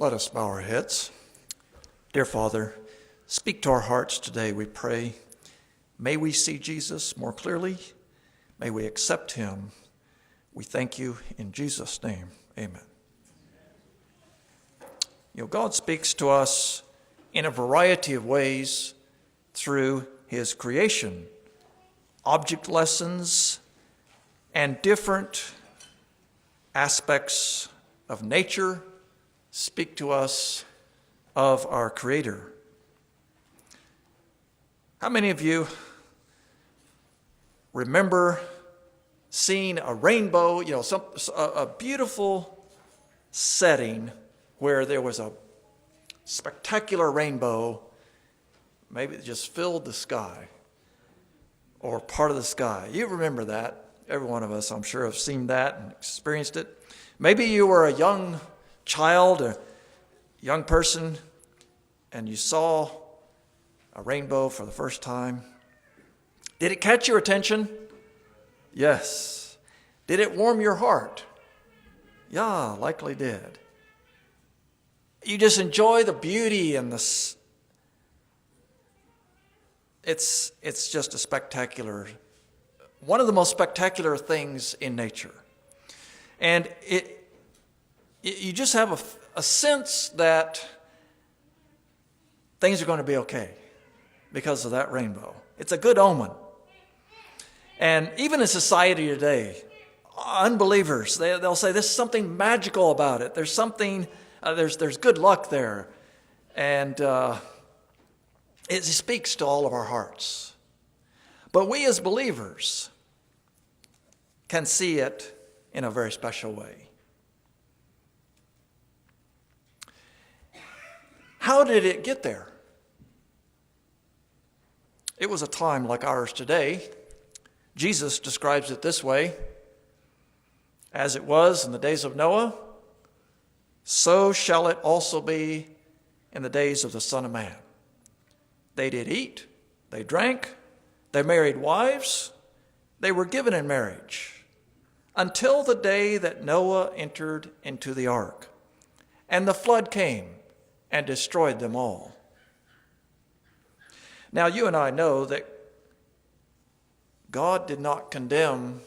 Let us bow our heads. Dear Father, speak to our hearts today, we pray. May we see Jesus more clearly. May we accept him. We thank you in Jesus' name. Amen. God speaks to us in a variety of ways through his creation, object lessons, and different aspects of nature speak to us of our Creator. How many of you remember seeing a rainbow, a beautiful setting where there was a spectacular rainbow, maybe it just filled the sky or part of the sky? You remember that. Every one of us, I'm sure, have seen that and experienced it. Maybe you were a young child, a young person, and you saw a rainbow for the first time. Did it catch your attention? Yes. Did it warm your heart? Yeah, likely did. You just enjoy the beauty and it's just a spectacular, one of the most spectacular things in nature. And you just have a sense that things are going to be okay because of that rainbow. It's a good omen. And even in society today, unbelievers, they'll say there's something magical about it. There's something, there's good luck there. And it speaks to all of our hearts. But we as believers can see it in a very special way. How did it get there? It was a time like ours today. Jesus describes it this way: as it was in the days of Noah, so shall it also be in the days of the Son of Man. They did eat, they drank, they married wives, they were given in marriage, until the day that Noah entered into the ark, and the flood came and destroyed them all. Now, you and I know that God did not condemn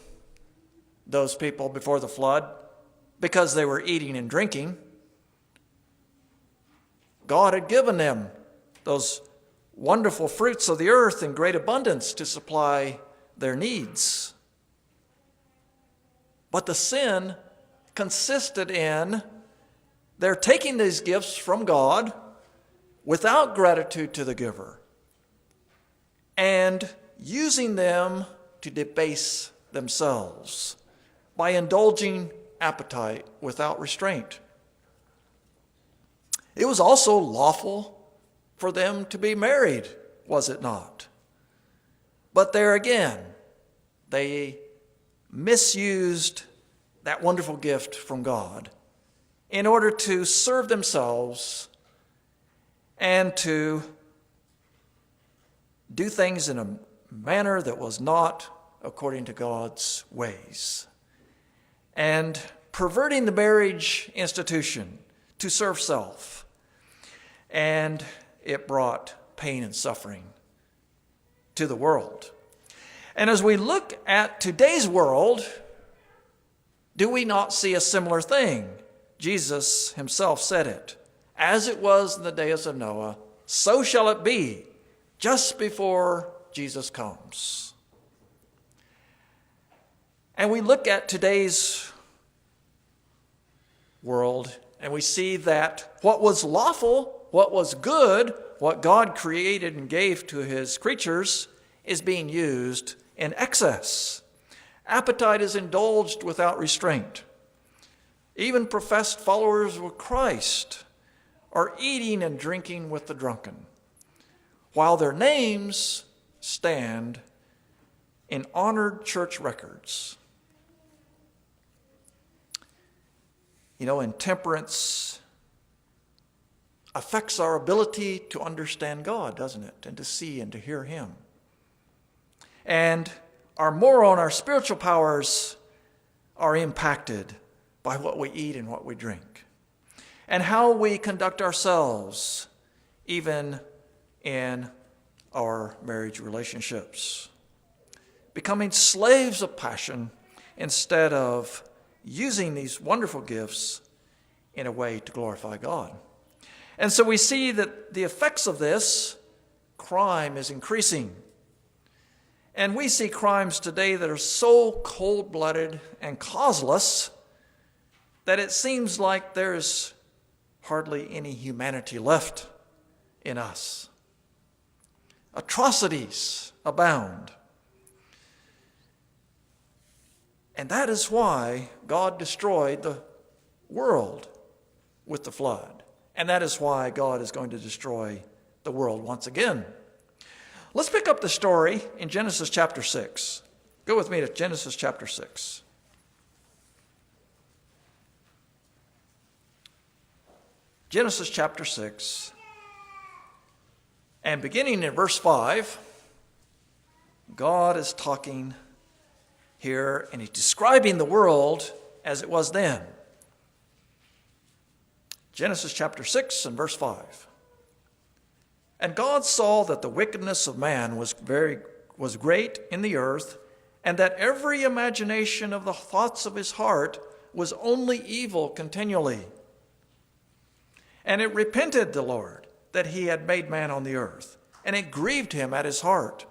those people before the flood because they were eating and drinking. God had given them those wonderful fruits of the earth in great abundance to supply their needs. But the sin consisted in their taking these gifts from God without gratitude to the giver and using them to debase themselves by indulging appetite without restraint. It was also lawful for them to be married, was it not? But there again, they misused that wonderful gift from God in order to serve themselves and to do things in a manner that was not according to God's ways, and perverting the marriage institution to serve self. And it brought pain and suffering to the world. And as we look at today's world, do we not see a similar thing? Jesus himself said it. As it was in the days of Noah, so shall it be just before Jesus comes. And we look at today's world and we see that what was lawful, what was good, what God created and gave to his creatures is being used in excess. Appetite is indulged without restraint. Even professed followers of Christ are eating and drinking with the drunken, while their names stand in honored church records. Intemperance affects our ability to understand God, doesn't it? And to see and to hear him. And our moral and our spiritual powers are impacted by what we eat and what we drink. and how we conduct ourselves, even in our marriage relationships. Becoming slaves of passion instead of using these wonderful gifts in a way to glorify God. And so we see that the effects of this, crime is increasing. And we see crimes today that are so cold-blooded and causeless that it seems like there's hardly any humanity left in us. Atrocities abound. And that is why God destroyed the world with the flood. And that is why God is going to destroy the world once again. Let's pick up the story in Genesis chapter 6. Go with me to Genesis chapter 6. Genesis chapter 6. And beginning in verse 5, God is talking here, and he's describing the world as it was then. Genesis chapter 6 and verse 5. And God saw that the wickedness of man was great in the earth, and that every imagination of the thoughts of his heart was only evil continually. And it repented the Lord that he had made man on the earth, and it grieved him at his heart.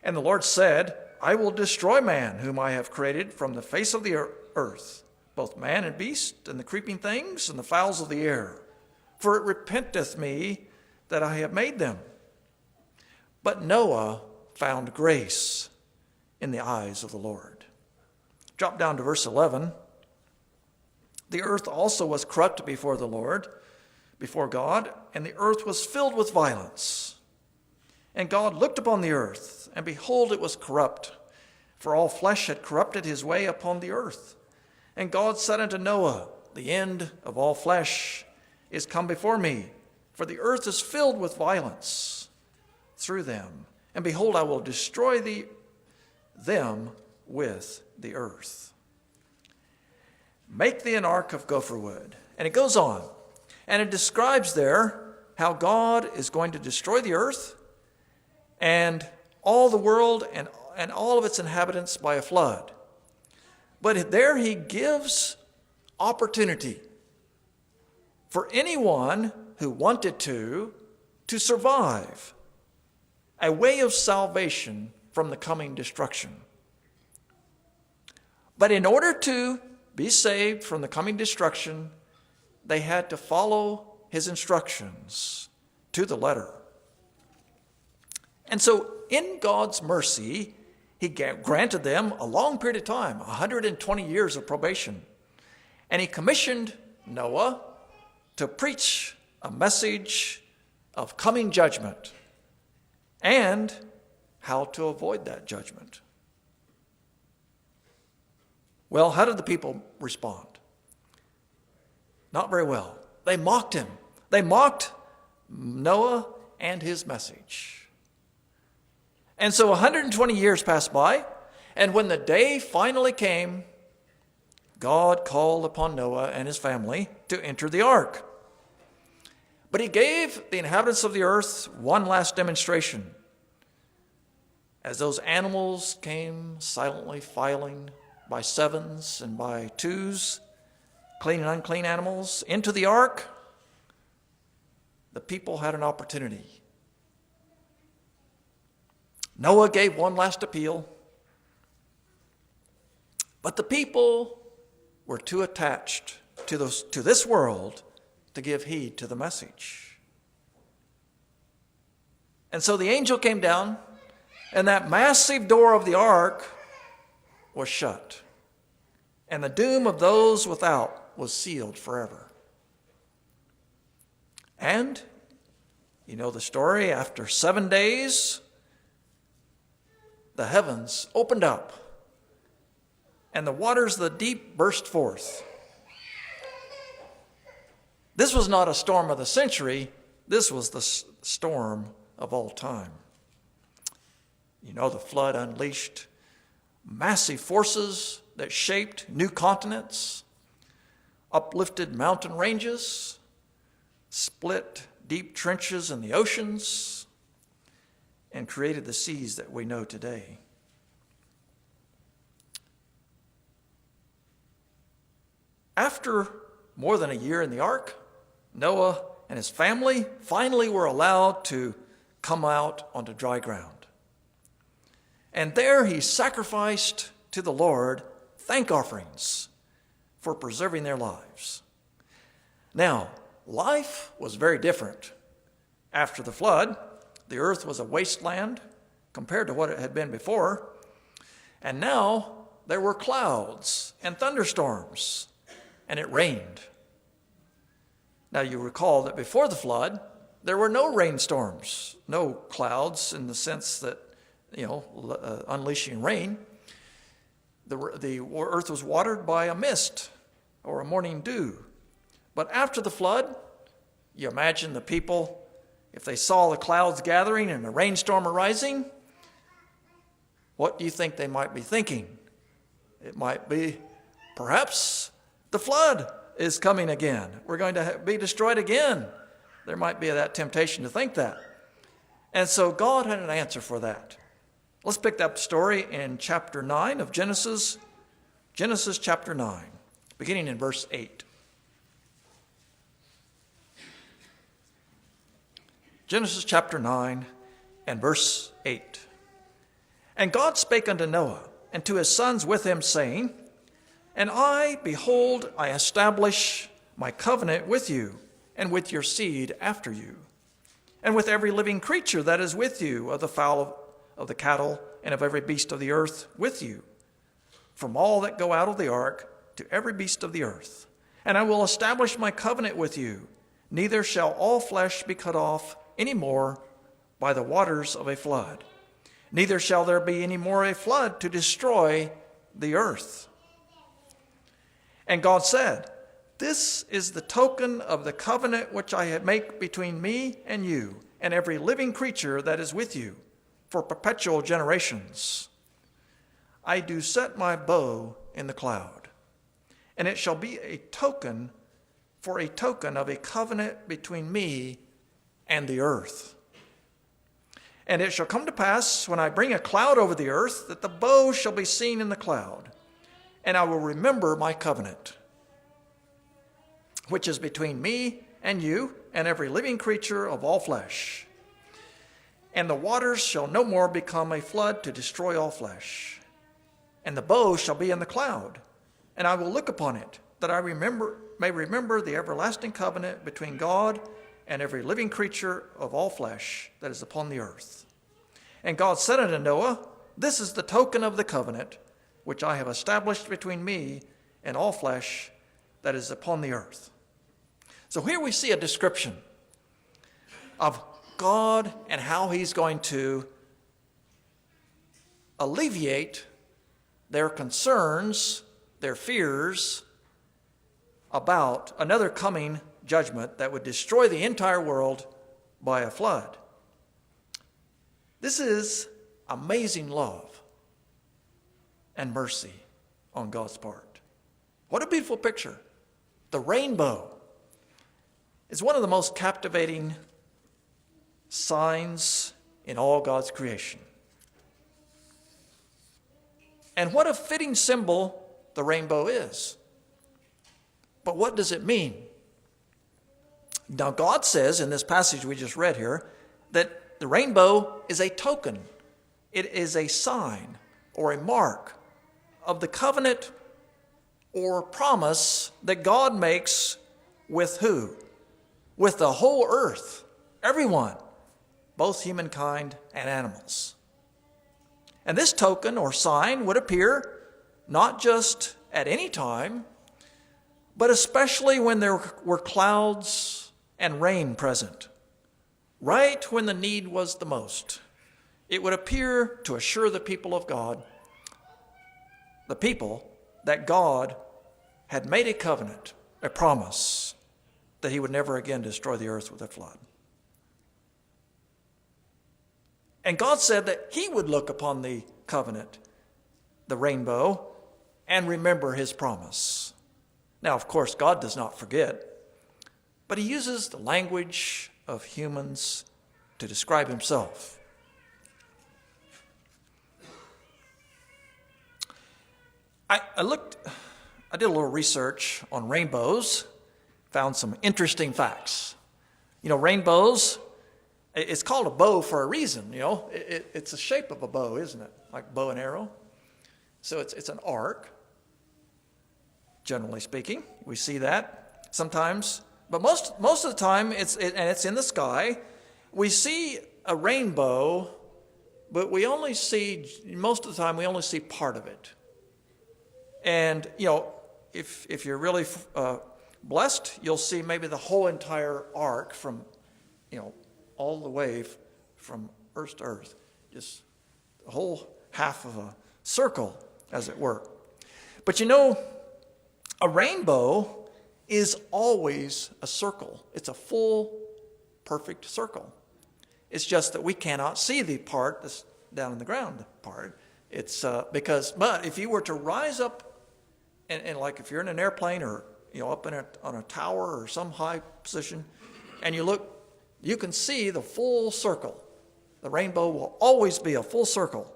And the Lord said, I will destroy man whom I have created from the face of the earth, both man and beast, and the creeping things, and the fowls of the air. For it repenteth me that I have made them. But Noah found grace in the eyes of the Lord. Drop down to verse 11. The earth also was corrupt before the Lord, before God, and the earth was filled with violence. And God looked upon the earth, and behold, it was corrupt, for all flesh had corrupted his way upon the earth. And God said unto Noah, the end of all flesh is come before me, for the earth is filled with violence through them. And behold, I will destroy them with the earth. Make thee an ark of gopher wood. And it goes on, and it describes there how God is going to destroy the earth and all the world and all of its inhabitants by a flood. But there he gives opportunity for anyone who wanted to survive, a way of salvation from the coming destruction. But in order to be saved from the coming destruction, they had to follow his instructions to the letter. And so in God's mercy, he granted them a long period of time, 120 years of probation. And he commissioned Noah to preach a message of coming judgment and how to avoid that judgment. Well, how did the people respond? Not very well. They mocked him. They mocked Noah and his message. And so 120 years passed by, and when the day finally came, God called upon Noah and his family to enter the ark. But he gave the inhabitants of the earth one last demonstration. As those animals came silently filing by sevens and by twos, clean and unclean animals, into the ark, the people had an opportunity. Noah gave one last appeal, but the people were too attached to this world to give heed to the message. And so the angel came down, and that massive door of the ark was shut, and the doom of those without was sealed forever. And you know the story. After 7 days, the heavens opened up, and the waters of the deep burst forth. This was not a storm of the century. This was the storm of all time. You know, the flood unleashed massive forces that shaped new continents. uplifted mountain ranges, split deep trenches in the oceans, and created the seas that we know today. After more than a year in the ark, Noah and his family finally were allowed to come out onto dry ground. And there he sacrificed to the Lord thank offerings for preserving their lives. Now, life was very different. After the flood, the earth was a wasteland compared to what it had been before. And now there were clouds and thunderstorms, and it rained. Now you recall that before the flood, there were no rainstorms, no clouds in the sense that, unleashing rain. The earth was watered by a mist or a morning dew. But after the flood, you imagine the people, if they saw the clouds gathering and a rainstorm arising, what do you think they might be thinking? It might be, perhaps the flood is coming again. We're going to be destroyed again. There might be that temptation to think that. And so God had an answer for that. Let's pick up the story in chapter 9 of Genesis chapter 9, beginning in verse 8. Genesis chapter 9 and verse 8. And God spake unto Noah and to his sons with him, saying, And I, behold, I establish my covenant with you and with your seed after you, and with every living creature that is with you, of the fowl of the cattle, and of every beast of the earth with you, from all that go out of the ark to every beast of the earth. And I will establish my covenant with you, neither shall all flesh be cut off any more by the waters of a flood, neither shall there be any more a flood to destroy the earth. And God said, This is the token of the covenant which I have made between me and you, and every living creature that is with you, for perpetual generations. I do set my bow in the cloud, and it shall be a token of a covenant between me and the earth. And it shall come to pass, when I bring a cloud over the earth, that the bow shall be seen in the cloud, and I will remember my covenant, which is between me and you and every living creature of all flesh. And the waters shall no more become a flood to destroy all flesh. And the bow shall be in the cloud, and I will look upon it, that I may remember the everlasting covenant between God and every living creature of all flesh that is upon the earth. And God said unto Noah, This is the token of the covenant which I have established between me and all flesh that is upon the earth. So here we see a description of God and how he's going to alleviate their concerns, their fears about another coming judgment that would destroy the entire world by a flood. This is amazing love and mercy on God's part. What a beautiful picture. The rainbow is one of the most captivating signs in all God's creation. And what a fitting symbol the rainbow is. But what does it mean? Now, God says in this passage we just read here that the rainbow is a token. It is a sign or a mark of the covenant or promise that God makes with who? With the whole earth, everyone, both humankind and animals. And this token or sign would appear not just at any time, but especially when there were clouds and rain present, right when the need was the most. It would appear to assure the people of God, the people, that God had made a covenant, a promise, that he would never again destroy the earth with a flood. And God said that he would look upon the covenant, the rainbow, and remember his promise. Now, of course, God does not forget, but he uses the language of humans to describe himself. I did a little research on rainbows, found some interesting facts. You know, rainbows, it's called a bow for a reason, you know. It's the shape of a bow, isn't it? Like bow and arrow. So it's an arc, generally speaking. We see that sometimes. But most of the time, it's in the sky. We see a rainbow, but most of the time, we only see part of it. And, you know, if you're really blessed, you'll see maybe the whole entire arc from, you know, all the way from earth to earth. Just the whole half of a circle, as it were. But you know, a rainbow is always a circle. It's a full, perfect circle. It's just that we cannot see the part that's down in the ground part. It's but if you were to rise up and like if you're in an airplane or, you know, up on a tower or some high position, and you look, you can see the full circle. The rainbow will always be a full circle.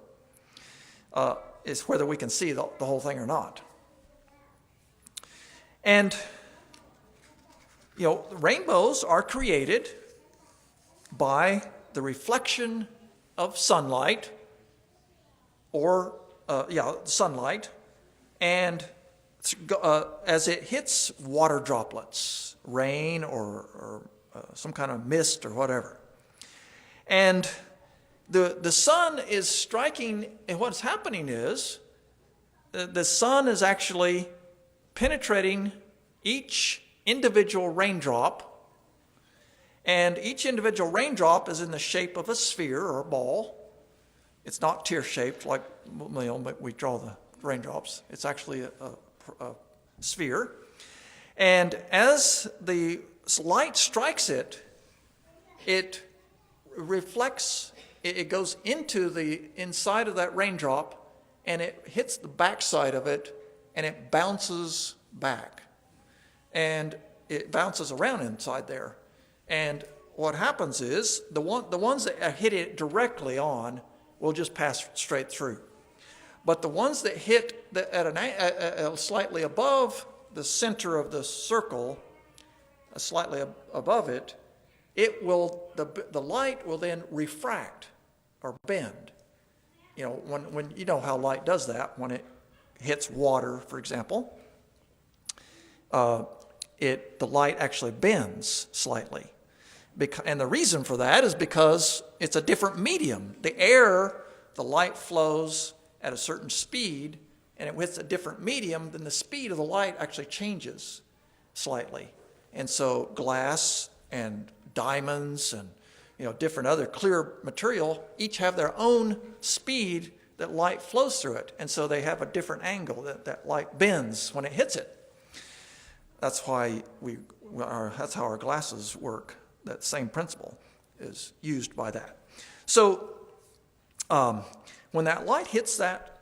It's whether we can see the whole thing or not. And, you know, rainbows are created by the reflection of sunlight sunlight, and as it hits water droplets, rain or some kind of mist or whatever. And the sun is striking, and what's happening is the sun is actually penetrating each individual raindrop, and each individual raindrop is in the shape of a sphere or a ball. It's not tear-shaped like, you know, we draw the raindrops. It's actually a sphere. And as the light strikes it, it reflects, it goes into the inside of that raindrop, and it hits the backside of it, and it bounces back. And it bounces around inside there. And what happens is, the ones that hit it directly on will just pass straight through. But the ones that hit at slightly above the center of the circle, slightly above it, the light will then refract or bend. You know, when you know how light does that, when it hits water, for example, the light actually bends slightly. And the reason for that is because it's a different medium. The air, the light flows at a certain speed, and it hits a different medium, then the speed of the light actually changes slightly. And so glass and diamonds and, you know, different other clear material each have their own speed that light flows through it. And so they have a different angle that light bends when it hits it. That's why that's how our glasses work. That same principle is used by that. So when that light hits that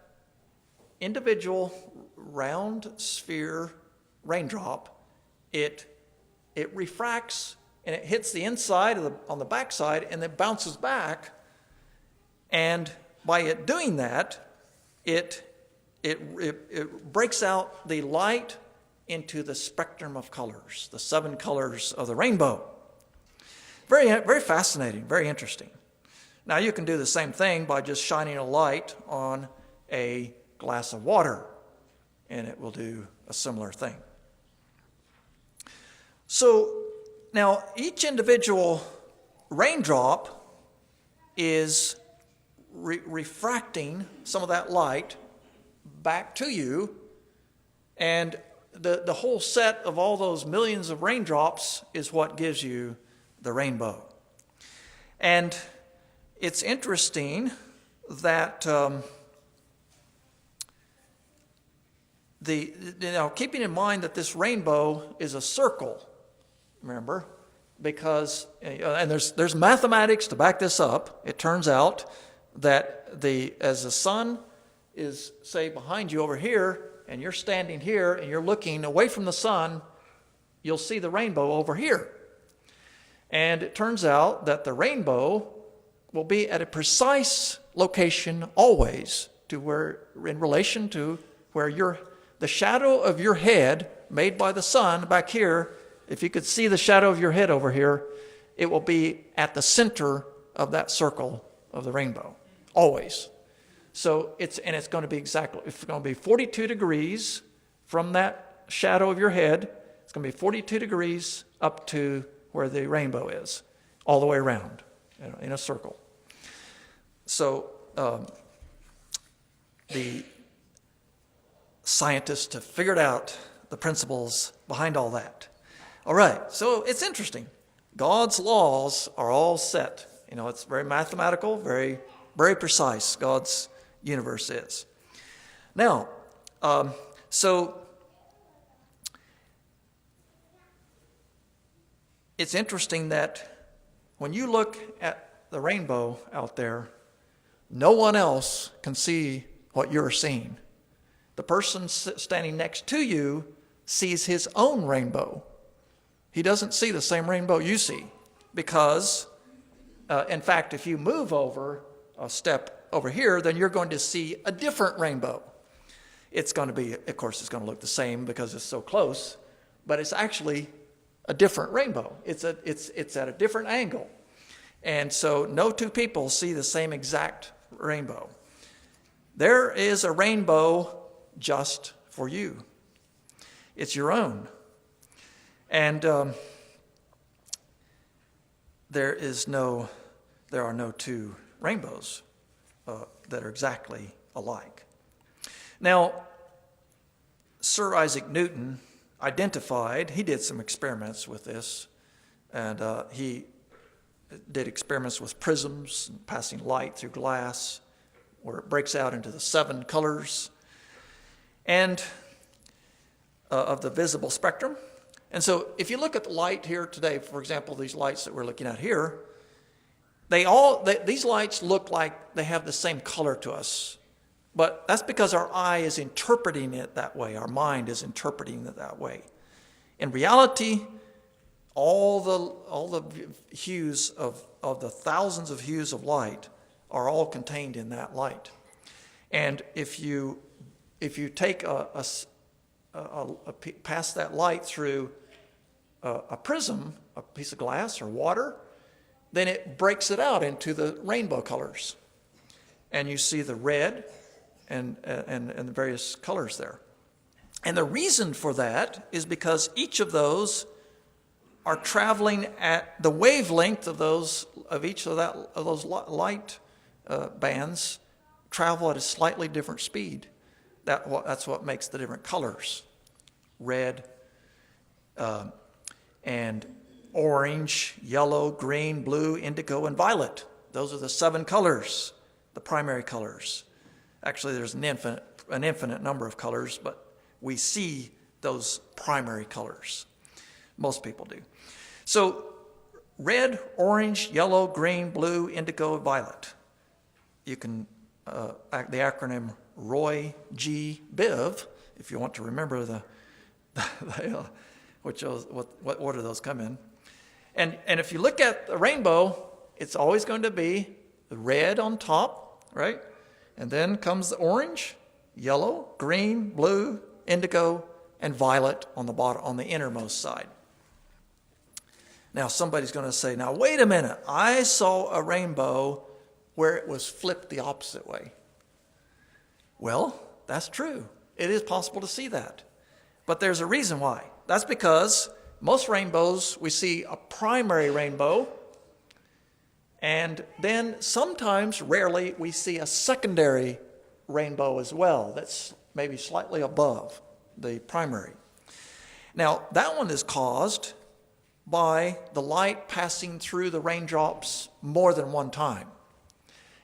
individual round sphere raindrop, it refracts and it hits the inside on the backside, and then bounces back. And by it doing that, it breaks out the light into the spectrum of colors, the 7 colors of the rainbow. Very, very fascinating, very interesting. Now you can do the same thing by just shining a light on a glass of water, and it will do a similar thing. So now each individual raindrop is refracting some of that light back to you, and the whole set of all those millions of raindrops is what gives you the rainbow. And it's interesting that keeping in mind that this rainbow is a circle, remember, because and there's mathematics to back this up. It turns out that as the sun is, say, behind you over here, and you're standing here and you're looking away from the sun, you'll see the rainbow over here. And it turns out that the rainbow will be at a precise location always to where, in relation to where the shadow of your head made by the sun back here, if you could see the shadow of your head over here, it will be at the center of that circle of the rainbow, always. So it's going to be 42 degrees from that shadow of your head. It's going to be 42 degrees up to where the rainbow is, all the way around, in a circle. So the scientists have figured out the principles behind all that. All right, so it's interesting. God's laws are all set. It's very mathematical, very, very precise. God's universe is. Now, so it's interesting that when you look at the rainbow out there, no one else can see what you're seeing. The person standing next to you sees his own rainbow. He doesn't see the same rainbow you see because, in fact, if you move over a step over here, then you're going to see a different rainbow. It's going to be, of course, it's going to look the same because it's so close, but it's actually a different rainbow. It's at a different angle. And so no two people see the same exact rainbow. There is a rainbow just for you. It's your own. And there are no two rainbows that are exactly alike. Now, Sir Isaac Newton he did some experiments with this, and he did experiments with prisms and passing light through glass where it breaks out into the 7 colors and of the visible spectrum. And so if you look at the light here today, for example, these lights that we're looking at here, these lights look like they have the same color to us. But that's because our eye is interpreting it that way. Our mind is interpreting it that way. In reality, all the hues of the thousands of hues of light are all contained in that light. And if you take pass that light through a prism, a piece of glass or water, then it breaks it out into the rainbow colors. And you see the red and the various colors there. And the reason for that is because each of those are traveling at the wavelength of those light bands travel at a slightly different speed. That's what makes the different colors. Red and orange, yellow, green, blue, indigo, and violet. Those are the 7 colors, the primary colors. Actually, there's an infinite number of colors, but we see those primary colors. Most people do. So red, orange, yellow, green, blue, indigo, and violet. You can, the acronym ROY G BIV, if you want to remember what order those come in. And if you look at the rainbow, it's always going to be the red on top, right? And then comes the orange, yellow, green, blue, indigo, and violet on the bottom, on the innermost side. Now somebody's going to say, now wait a minute, I saw a rainbow where it was flipped the opposite way. Well, that's true. It is possible to see that. But there's a reason why. That's because most rainbows, we see a primary rainbow, and then sometimes, rarely, we see a secondary rainbow as well that's maybe slightly above the primary. Now, that one is caused by the light passing through the raindrops more than one time.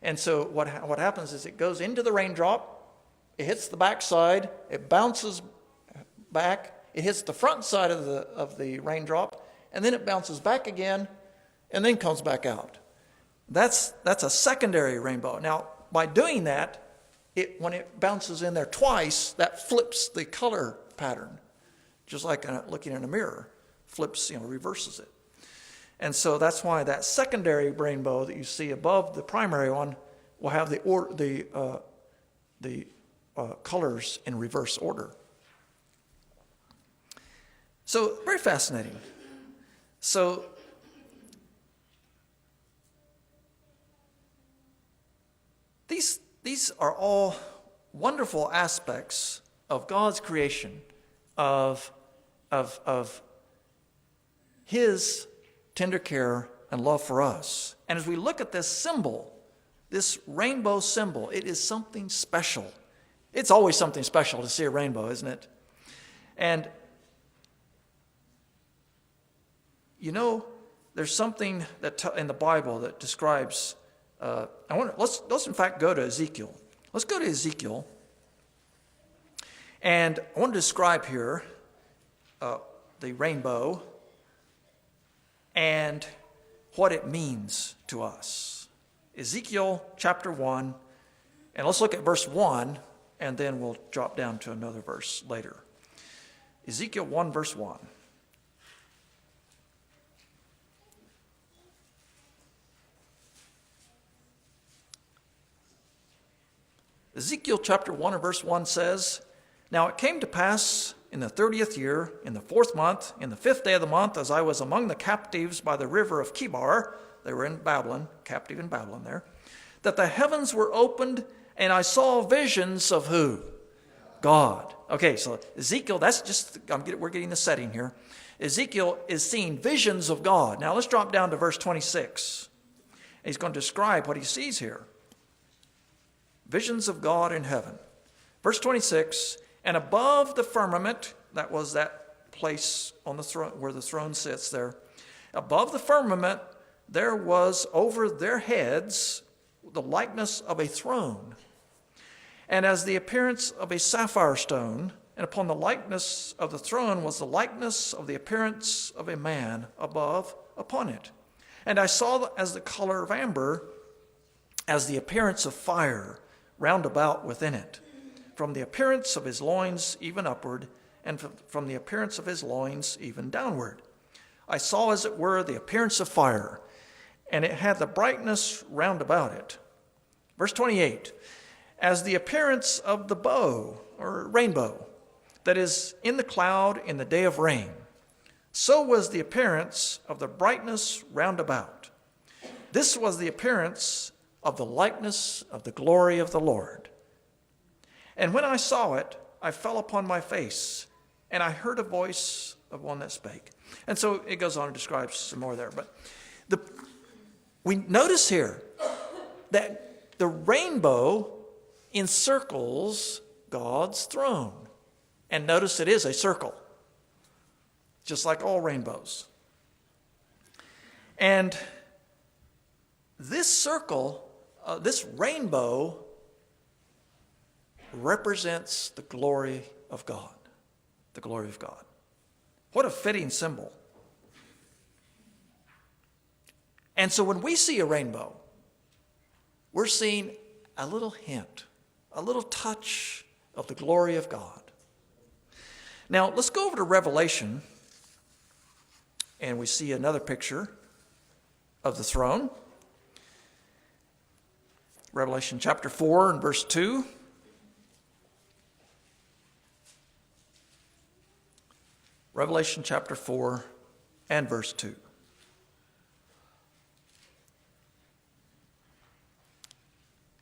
And so what happens is it goes into the raindrop, it hits the backside, it bounces back, it hits the front side of the raindrop, and then it bounces back again, and then comes back out. That's a secondary rainbow. Now, by doing that, when it bounces in there twice, that flips the color pattern, just like looking in a mirror, flips, reverses it. And so that's why that secondary rainbow that you see above the primary one will have the colors in reverse order. So very fascinating. So these are all wonderful aspects of God's creation, of His tender care and love for us. And as we look at this symbol, this rainbow symbol, it is something special. It's always something special to see a rainbow, isn't it? And there's something that in the Bible that describes. Let's in fact go to Ezekiel. Let's go to Ezekiel, and I want to describe here the rainbow and what it means to us. Ezekiel chapter 1, and let's look at verse 1, and then we'll drop down to another verse later. Ezekiel 1, verse 1. Ezekiel chapter 1 and verse 1 says, "Now it came to pass in the 30th year, in the 4th month, in the 5th day of the month, as I was among the captives by the river of Chebar," they were in Babylon, captive in Babylon there, "that the heavens were opened, and I saw visions of" who? God. Okay, so Ezekiel, we're getting the setting here. Ezekiel is seeing visions of God. Now let's drop down to verse 26. He's going to describe what he sees here. Visions of God in heaven. Verse 26, "And above the firmament," that was that place on the throne where the throne sits there, "above the firmament there was over their heads the likeness of a throne, and as the appearance of a sapphire stone, and upon the likeness of the throne was the likeness of the appearance of a man above upon it. And I saw as the color of amber, as the appearance of fire round about within it, from the appearance of his loins even upward, and from the appearance of his loins even downward. I saw as it were the appearance of fire, and it had the brightness round about it." Verse 28, "As the appearance of the bow," or rainbow, "that is in the cloud in the day of rain, so was the appearance of the brightness round about. This was the appearance of the likeness of the glory of the Lord. And when I saw it, I fell upon my face, and I heard a voice of one that spake." And so it goes on and describes some more there. But we notice here that the rainbow encircles God's throne. And notice it is a circle, just like all rainbows. And this circle, this rainbow, represents the glory of God. The glory of God. What a fitting symbol. And so when we see a rainbow, we're seeing a little hint, a little touch of the glory of God. Now, let's go over to Revelation, and we see another picture of the throne. Revelation chapter 4 and verse 2. Revelation chapter 4 and verse 2.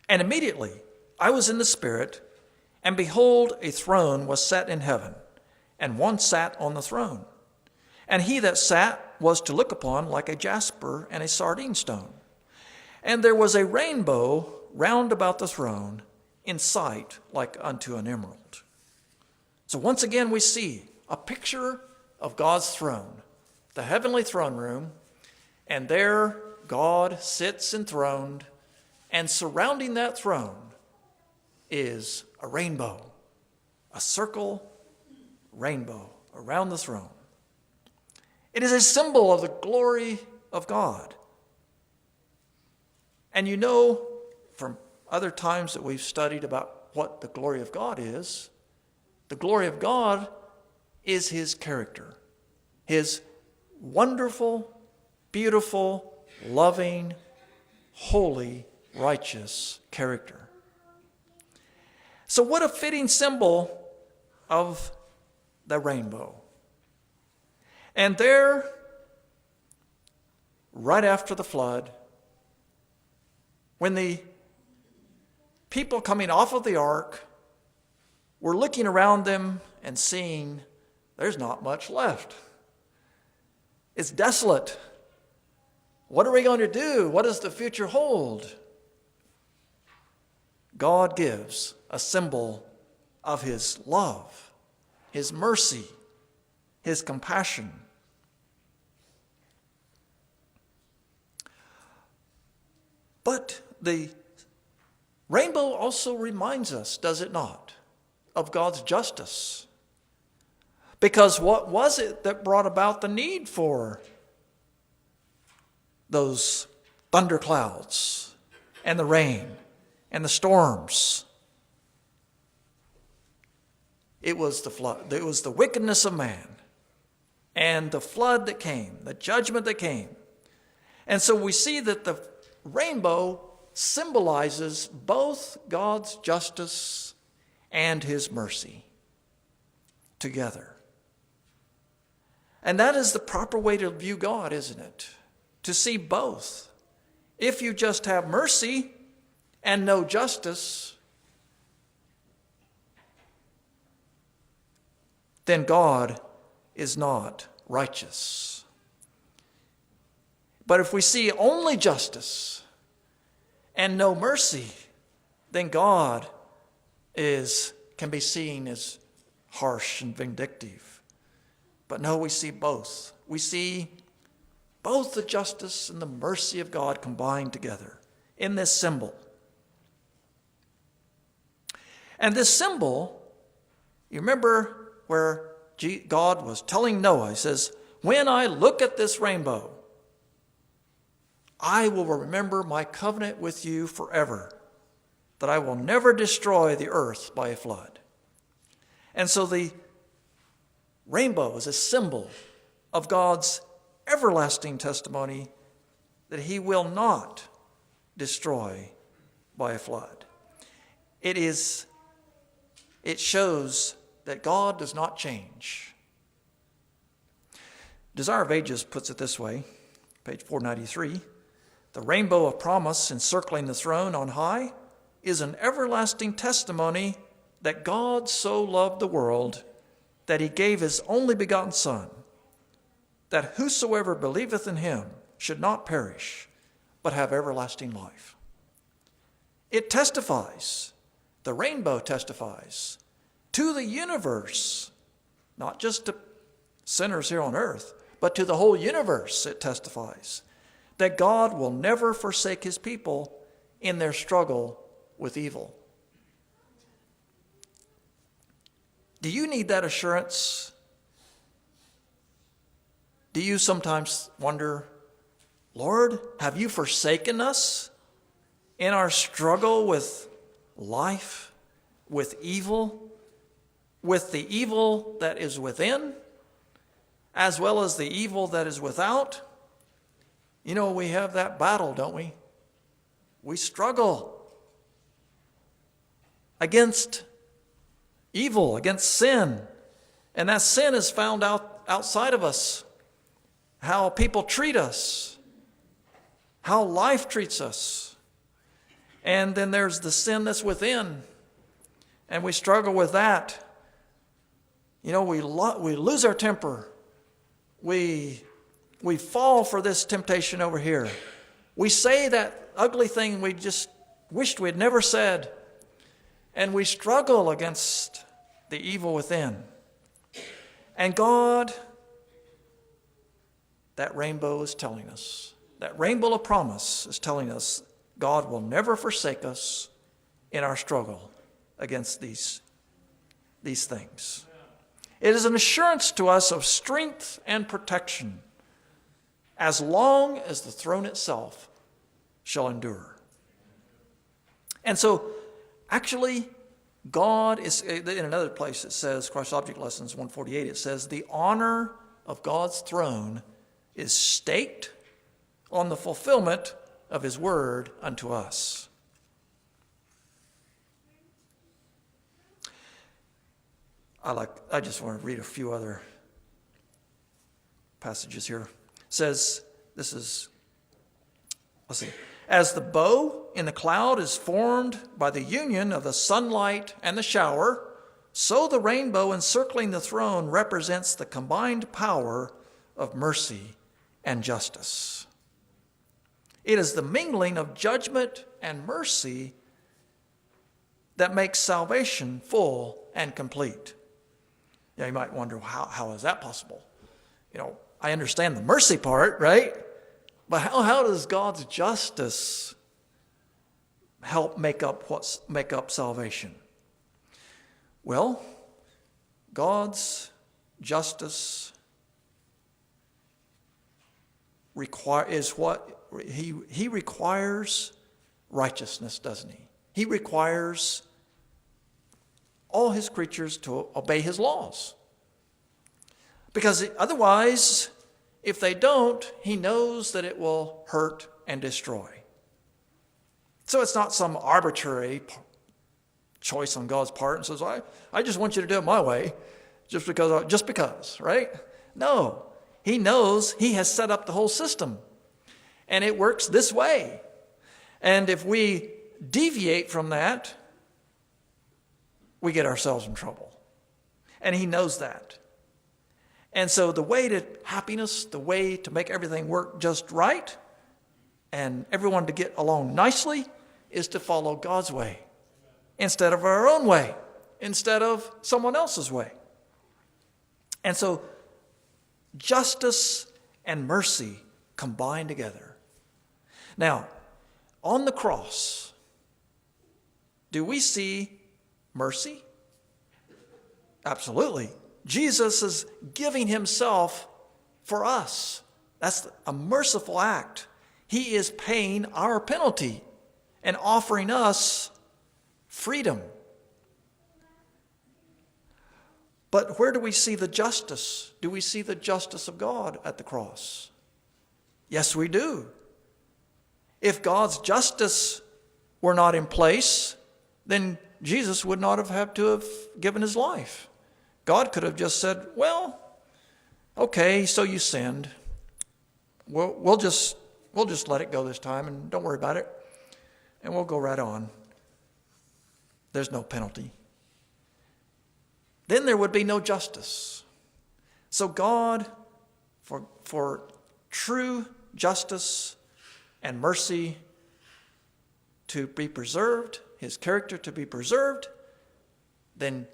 "And immediately I was in the Spirit, and behold, a throne was set in heaven, and one sat on the throne. And he that sat was to look upon like a jasper and a sardine stone. And there was a rainbow round about the throne, in sight like unto an emerald." So once again we see a picture of God's throne, the heavenly throne room, and there God sits enthroned, and surrounding that throne is a rainbow, a circle rainbow around the throne. It is a symbol of the glory of God. And from other times that we've studied about what the glory of God is. The glory of God is his character, his wonderful, beautiful, loving, holy, righteous character. So what a fitting symbol of the rainbow. And there, right after the flood, when the people coming off of the ark were looking around them and seeing there's not much left. It's desolate. What are we going to do? What does the future hold? God gives a symbol of his love, his mercy, his compassion. But the rainbow also reminds us, does it not, of God's justice. Because what was it that brought about the need for those thunderclouds and the rain and the storms? It was the flood. It was the wickedness of man and the flood that came, the judgment that came. And so we see that the rainbow symbolizes both God's justice and his mercy together. And that is the proper way to view God, isn't it? To see both. If you just have mercy and no justice, then God is not righteous. But if we see only justice and no mercy, then God can be seen as harsh and vindictive. But no, we see both. We see both the justice and the mercy of God combined together in this symbol. And this symbol, you remember where God was telling Noah, he says, when I look at this rainbow, I will remember my covenant with you forever, that I will never destroy the earth by a flood. And so the rainbow is a symbol of God's everlasting testimony that he will not destroy by a flood. It shows that God does not change. Desire of Ages puts it this way, page 493, the rainbow of promise encircling the throne on high is an everlasting testimony that God so loved the world that he gave his only begotten Son, that whosoever believeth in him should not perish, but have everlasting life. It testifies, the rainbow testifies, to the universe, not just to sinners here on earth, but to the whole universe it testifies, that God will never forsake his people in their struggle with evil. Do you need that assurance? Do you sometimes wonder, Lord, have you forsaken us in our struggle with life, with evil, with the evil that is within, as well as the evil that is without? You know, we have that battle, don't we? We struggle against evil, against sin. And that sin is found outside of us. How people treat us, how life treats us. And then there's the sin that's within, and we struggle with that. You know, we lose our temper. We fall for this temptation over here. We say that ugly thing we just wished we'd never said, and we struggle against the evil within. And God, that rainbow is telling us, that rainbow of promise is telling us God will never forsake us in our struggle against these things. It is an assurance to us of strength and protection as long as the throne itself shall endure. And so, actually, God is, in another place it says, Christ Object Lessons 148, it says, the honor of God's throne is staked on the fulfillment of his word unto us. I just want to read a few other passages here. It says, let's see. As the bow in the cloud is formed by the union of the sunlight and the shower, so the rainbow encircling the throne represents the combined power of mercy and justice. It is the mingling of judgment and mercy that makes salvation full and complete. Yeah, you might wonder, how is that possible? I understand the mercy part, right? But how does God's justice help make up salvation? Well, God's justice is what he requires righteousness, doesn't he? He requires all his creatures to obey his laws. Because otherwise, if they don't, he knows that it will hurt and destroy. So it's not some arbitrary choice on God's part and says, I just want you to do it my way, just because, right? No, he knows he has set up the whole system, and it works this way. And if we deviate from that, we get ourselves in trouble. And he knows that. And so the way to happiness, the way to make everything work just right, and everyone to get along nicely, is to follow God's way instead of our own way, instead of someone else's way. And so justice and mercy combine together. Now, on the cross, do we see mercy? Absolutely. Jesus is giving himself for us. That's a merciful act. He is paying our penalty and offering us freedom. But where do we see the justice? Do we see the justice of God at the cross? Yes, we do. If God's justice were not in place, then Jesus would not have had to have given his life. God could have just said, well, okay, so you sinned. We'll just let it go this time and don't worry about it. And we'll go right on. There's no penalty. Then there would be no justice. So God, for true justice and mercy to be preserved, his character to be preserved, then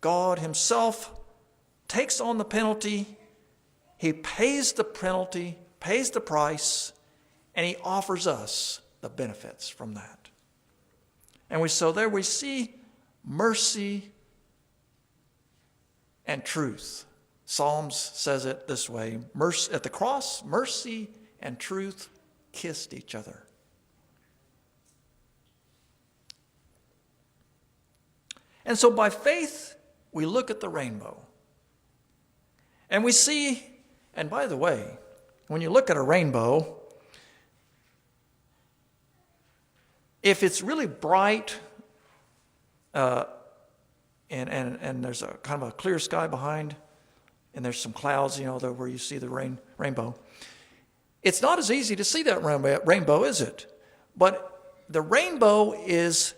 God himself takes on the penalty. He pays the penalty, pays the price, and he offers us the benefits from that. And so there we see mercy and truth. Psalms says it this way: at the cross, mercy and truth kissed each other. And so by faith, we look at the rainbow. And we see, and by the way, when you look at a rainbow, if it's really bright and there's a kind of a clear sky behind, and there's some clouds, where you see the rainbow, it's not as easy to see that rainbow, is it? But the rainbow is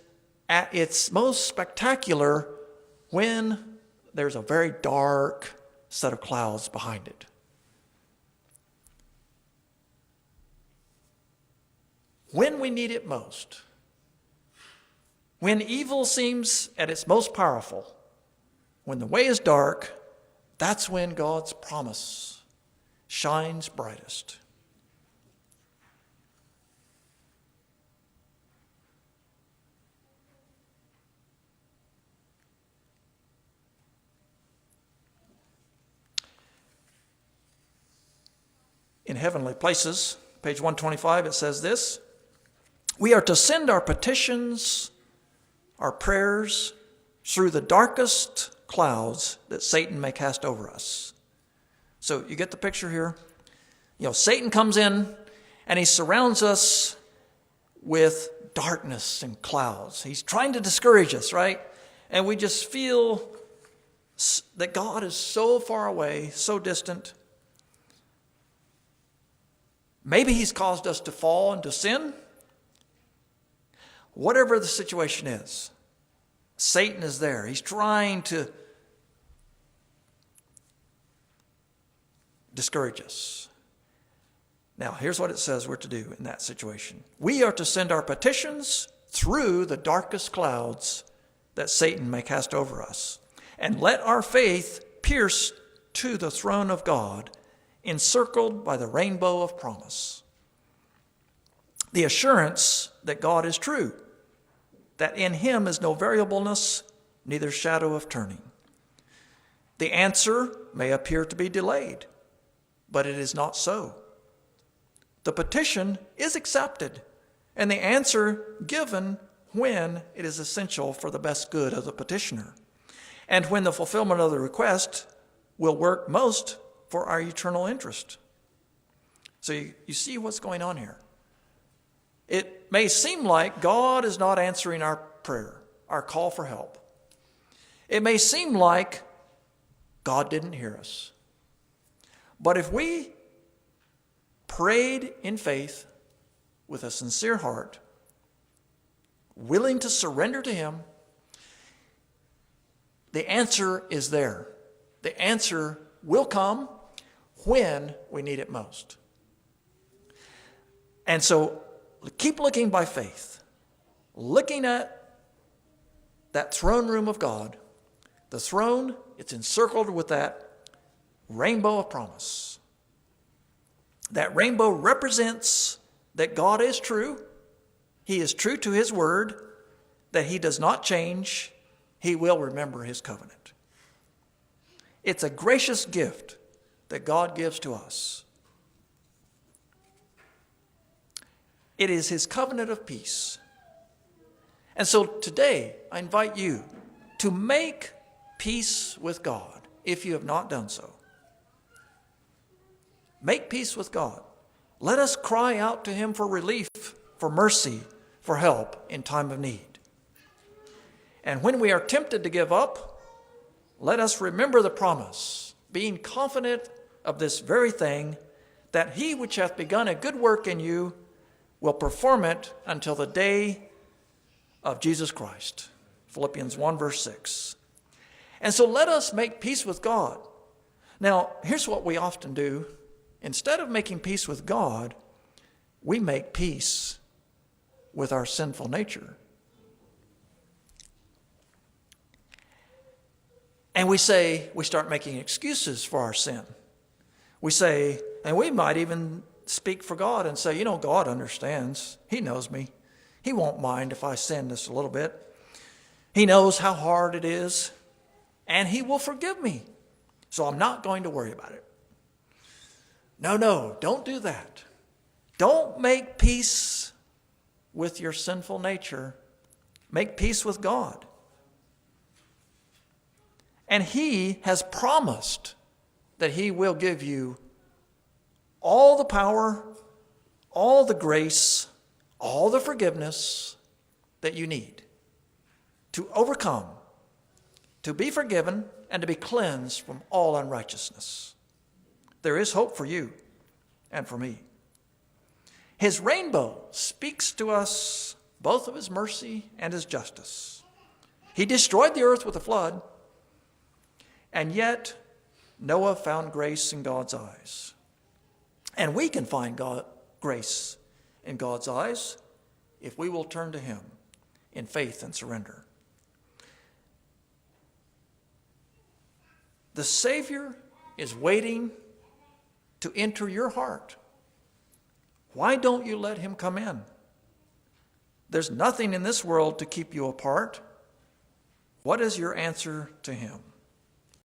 at its most spectacular when there's a very dark set of clouds behind it. When we need it most, when evil seems at its most powerful, when the way is dark, that's when God's promise shines brightest. In Heavenly Places, page 125, it says this: we are to send our petitions, our prayers, through the darkest clouds that Satan may cast over us. So you get the picture here? Satan comes in and he surrounds us with darkness and clouds. He's trying to discourage us, right? And we just feel that God is so far away, so distant. Maybe he's caused us to fall into sin. Whatever the situation is, Satan is there. He's trying to discourage us. Now, here's what it says we're to do in that situation. We are to send our petitions through the darkest clouds that Satan may cast over us, and let our faith pierce to the throne of God, encircled by the rainbow of promise. The assurance that God is true, that in him is no variableness, neither shadow of turning. The answer may appear to be delayed, but it is not so. The petition is accepted, and the answer given when it is essential for the best good of the petitioner, and when the fulfillment of the request will work most for our eternal interest. So you see what's going on here. It may seem like God is not answering our prayer, our call for help. It may seem like God didn't hear us. But if we prayed in faith with a sincere heart, willing to surrender to him, the answer is there. The answer will come when we need it most. And so keep looking by faith, looking at that throne room of God. The throne, it's encircled with that rainbow of promise. That rainbow represents that God is true. He is true to his word, that he does not change. He will remember his covenant. It's a gracious gift that God gives to us. It is his covenant of peace. And so today, I invite you to make peace with God if you have not done so. Make peace with God. Let us cry out to him for relief, for mercy, for help in time of need. And when we are tempted to give up, let us remember the promise, being confident of this very thing, that he which hath begun a good work in you will perform it until the day of Jesus Christ. Philippians 1 verse 6. And so let us make peace with God. Now, here's what we often do. Instead of making peace with God, we make peace with our sinful nature. And we start making excuses for our sin. We say, and we might even speak for God and say, God understands. He knows me. He won't mind if I sin this a little bit. He knows how hard it is, and he will forgive me. So I'm not going to worry about it. No, don't do that. Don't make peace with your sinful nature. Make peace with God. And he has promised that he will give you all the power, all the grace, all the forgiveness that you need to overcome, to be forgiven, and to be cleansed from all unrighteousness. There is hope for you and for me. His rainbow speaks to us both of his mercy and his justice. He destroyed the earth with a flood, and yet Noah found grace in God's eyes. And we can find grace in God's eyes if we will turn to him in faith and surrender. The Savior is waiting to enter your heart. Why don't you let him come in? There's nothing in this world to keep you apart. What is your answer to him?